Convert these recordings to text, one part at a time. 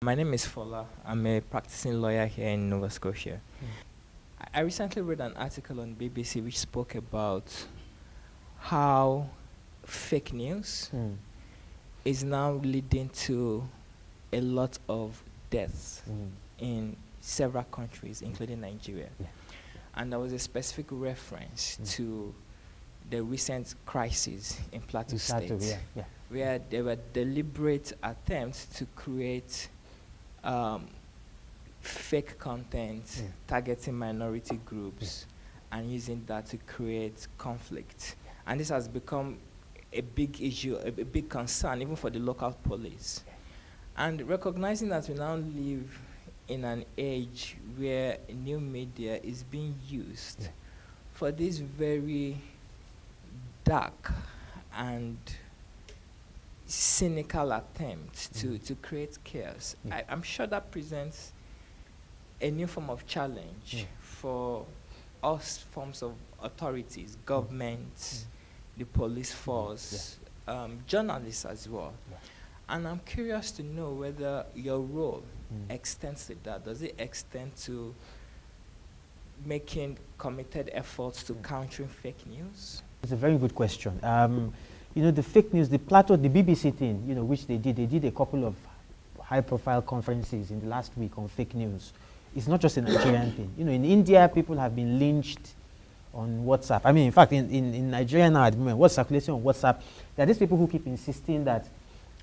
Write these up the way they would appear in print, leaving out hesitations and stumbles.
My name is Fola. I'm a practicing lawyer here in Nova Scotia. I recently read an article on BBC which spoke about how fake news is now leading to a lot of deaths in several countries, including Nigeria. And there was a specific reference to the recent crisis in Plateau State, where there were deliberate attempts to create fake content targeting minority groups and using that to create conflict. And this has become a big issue, a big concern, even for the local police. And recognizing that we now live in an age where new media is being used for this very dark and cynical attempt to create chaos, I'm sure that presents a new form of challenge for us forms of authorities, governments, the police force, journalists as well. And I'm curious to know whether your role extends to that. Does it extend to making committed efforts to countering fake news? It's a very good question. The fake news, the BBC thing, which they did a couple of high-profile conferences in the last week on fake news. It's not just a Nigerian thing. In India, people have been lynched on WhatsApp. I mean, in fact, in Nigeria now at the moment, what's circulating on WhatsApp, there are these people who keep insisting that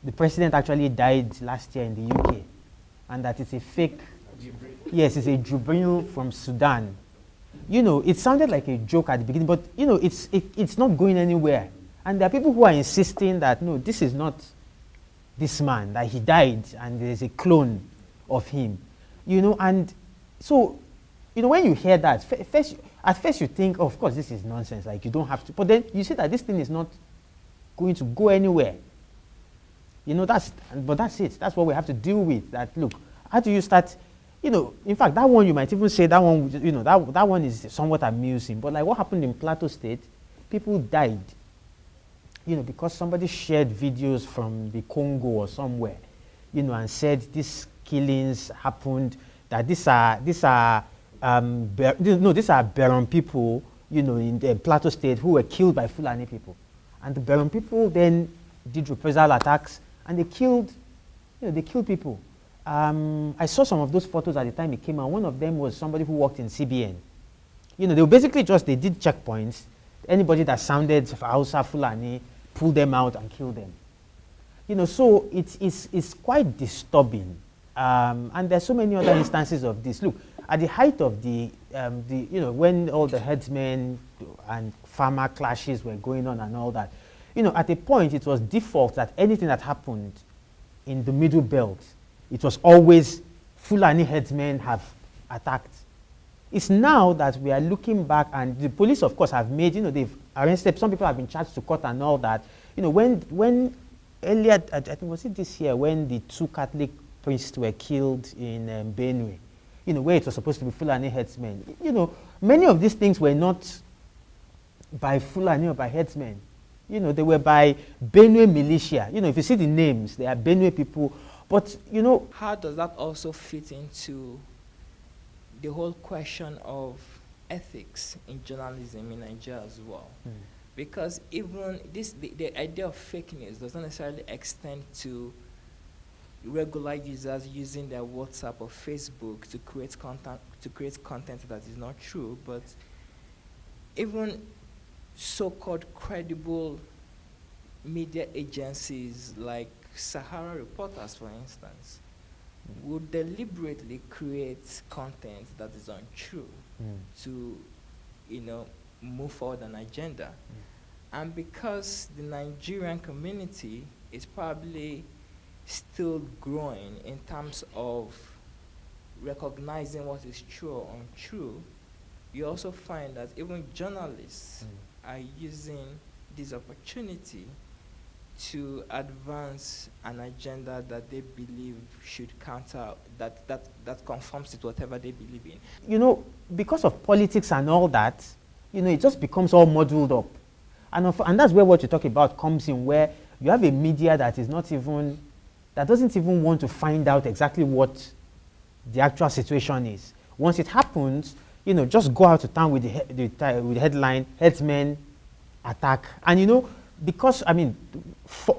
the president actually died last year in the UK, and that it's a fake. Yes, it's a Jubril from Sudan. It sounded like a joke at the beginning, but it's not going anywhere. And there are people who are insisting that no, this is not this man, that he died, and there's a clone of him. And so, when you hear that, at first you think, oh, of course, this is nonsense. Like, you don't have to. But then you see that this thing is not going to go anywhere. But that's it. That's what we have to deal with. That, look, how do you start? In fact, that one you might even say that one, that one is somewhat amusing. But like what happened in Plateau State, people died, because somebody shared videos from the Congo or somewhere, and said these killings happened, that these are Beron people, in the Plateau State who were killed by Fulani people. And the Beron people then did reprisal attacks, and they killed people. I saw some of those photos at the time it came out. One of them was somebody who worked in CBN. They were basically they did checkpoints. Anybody that sounded Hausa Fulani, pull them out and kill them. So it's quite disturbing. And there's so many other instances of this. Look, at the height of when all the headsmen and farmer clashes were going on and all that, at a point it was default that anything that happened in the middle belt, it was always Fulani headsmen have attacked. It's now that we are looking back, and the police, of course, have made, they've arrested, some people have been charged to court and all that. When earlier, I think, was it this year, when the 2 Catholic priests were killed in Benue, where it was supposed to be Fulani headsmen. Many of these things were not by Fulani or by headsmen. They were by Benue militia. If you see the names, they are Benue people. But, how does that also fit into the whole question of ethics in journalism in Nigeria as well? Because even the idea of fake news does not necessarily extend to regular users using their WhatsApp or Facebook to create content that is not true, but even so-called credible media agencies like Sahara Reporters, for instance, would deliberately create content that is untrue to, move forward an agenda. And because the Nigerian community is probably still growing in terms of recognizing what is true or untrue, you also find that even journalists are using this opportunity to advance an agenda that they believe should counter, that conforms to whatever they believe in. Because of politics and all that, it just becomes all muddled up. And that's where what you talk about comes in, where you have a media that that doesn't even want to find out exactly what the actual situation is. Once it happens, just go out to town with with the headline, "Headsmen attack." And because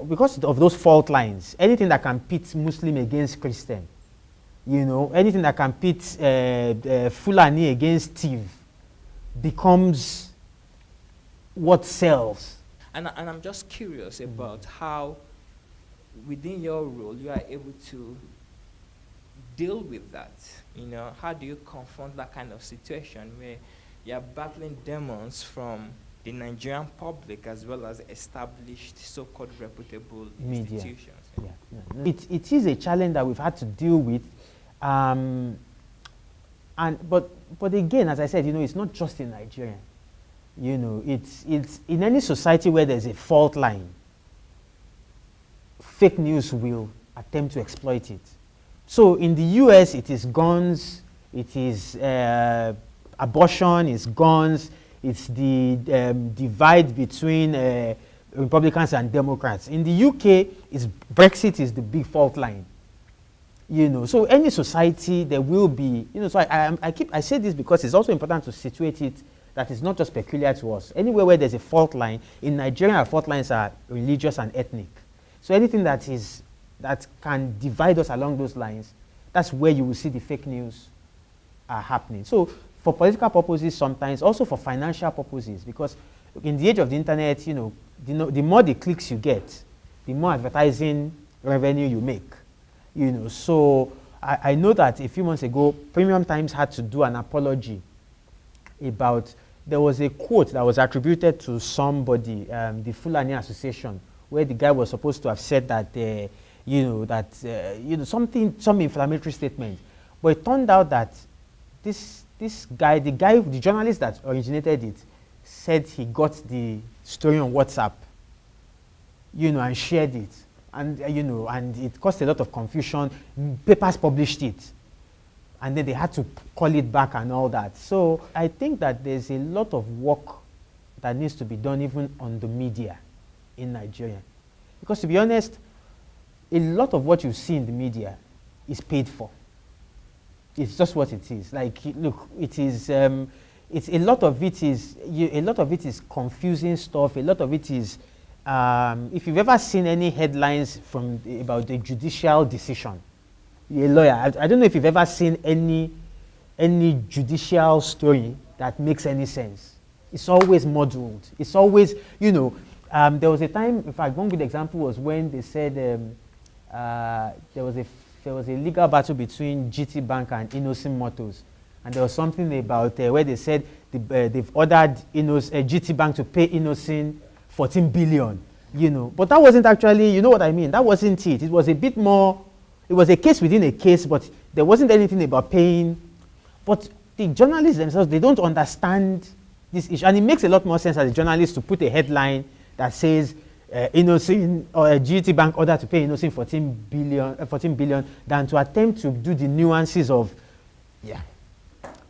because of those fault lines, anything that can pit Muslim against Christian, anything that can pit Fulani against Tiv becomes what sells. And I'm just curious about how, within your role, you are able to deal with that. How do you confront that kind of situation where you're battling demons from the Nigerian public as well as established so-called reputable Media. institutions? Yeah. It is a challenge that we've had to deal with. But again, as I said, it's not just in Nigeria. It's in any society where there's a fault line, fake news will attempt to exploit it. So in the US, it is guns, it is abortion, it's guns, it's the divide between Republicans and Democrats. In the UK, Brexit is the big fault line. So any society, there will be, so I say this because it's also important to situate it that is not just peculiar to us. Anywhere where there's a fault line, in Nigeria, our fault lines are religious and ethnic. So anything that can divide us along those lines, that's where you will see the fake news happening. So for political purposes sometimes, also for financial purposes, because in the age of the internet, the more the clicks you get, the more advertising revenue you make. So I know that a few months ago, Premium Times had to do an apology about, there was a quote that was attributed to somebody, the Fulani Association, where the guy was supposed to have said that, some inflammatory statement. But it turned out that this guy, the journalist that originated it, said he got the story on WhatsApp, and shared it. And, and it caused a lot of confusion. Papers published it. And then they had to call it back and all that. So I think that there's a lot of work that needs to be done even on the media in Nigeria. Because to be honest, a lot of what you see in the media is paid for. It's just what it is. Like, look, it is, it's a lot of it is confusing stuff. A lot of it is, if you've ever seen any headlines about the judicial decision, a lawyer, I don't know if you've ever seen any judicial story that makes any sense. It's always muddled. It's always, there was a time, in fact, one good example was when they said there was a legal battle between GT Bank and Innocent Motors. And there was something about where they said they've ordered GT Bank to pay Innocent 14 billion, But that wasn't actually, you know what I mean? That wasn't it. It was a bit more, it was a case within a case, but there wasn't anything about paying. But the journalists themselves, they don't understand this issue. And it makes a lot more sense as a journalist to put a headline that says Innocent or GT Bank order to pay Innocent 14 billion than to attempt to do the nuances of,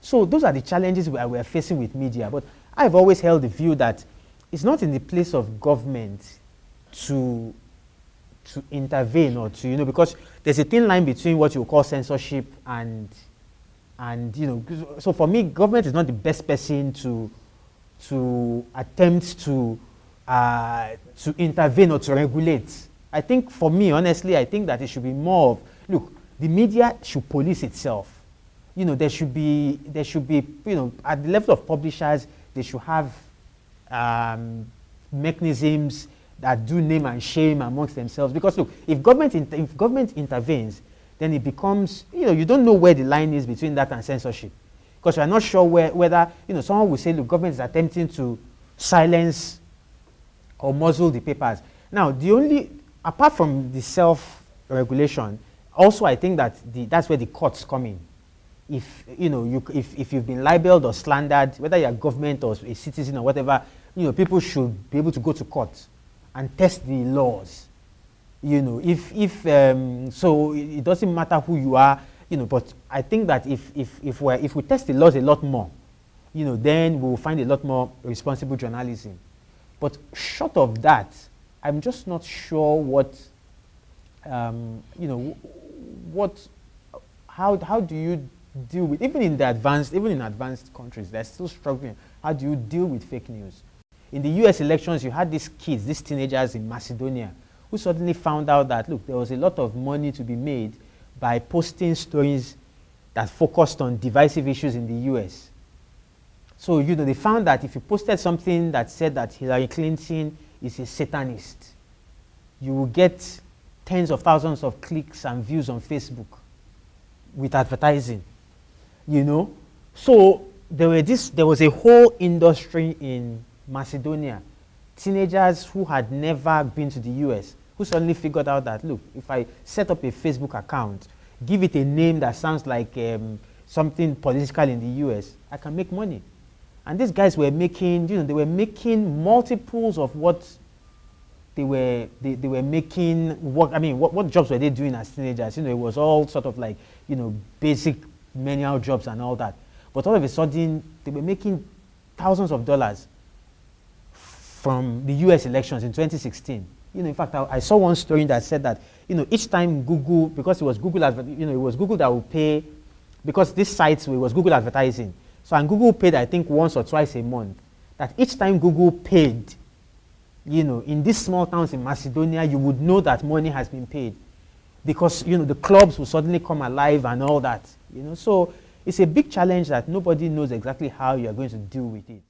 So those are the challenges we're facing with media. But I've always held the view that it's not in the place of government to intervene or to, because there's a thin line between what you call censorship and so for me, government is not the best person to attempt to intervene or to regulate. I think for me, honestly, I think that it should be more of, look, the media should police itself. There should be, at the level of publishers, they should have mechanisms that do name and shame amongst themselves. Because look, if government intervenes, then it becomes, you don't know where the line is between that and censorship. Because you're not sure whether, someone will say, look, government is attempting to silence or muzzle the papers. Now, apart from the self-regulation, also I think that that's where the courts come in. If you've been libeled or slandered, whether you're government or a citizen or whatever, people should be able to go to court and test the laws. So it doesn't matter who you are, but I think that if we test the laws a lot more, then we'll find a lot more responsible journalism. But short of that, I'm just not sure what you know, how do you deal with, even in advanced countries, they're still struggling. How do you deal with fake news? In the US elections, you had these teenagers in Macedonia, who suddenly found out that, look, there was a lot of money to be made by posting stories that focused on divisive issues in the US. So, you know, they found that if you posted something that said that Hillary Clinton is a Satanist, you will get tens of thousands of clicks and views on Facebook with advertising, you know. So there was a whole industry in Macedonia, teenagers who had never been to the US, who suddenly figured out that, look, if I set up a Facebook account, give it a name that sounds like something political in the US, I can make money. And these guys were making, you know, they were making multiples of what they were making. What jobs were they doing as teenagers? You know, it was all sort of like, you know, basic manual jobs and all that. But all of a sudden, they were making thousands of dollars from the US elections in 2016. You know, in fact, I saw one story that said that, you know, each time Google, because it was Google, you know, it was Google that would pay, because these sites, it was Google advertising. So, and Google paid, I think, once or twice a month. That each time Google paid, you know, in these small towns in Macedonia, you would know that money has been paid, because, you know, the clubs will suddenly come alive and all that, you know. So it's a big challenge that nobody knows exactly how you're going to deal with it.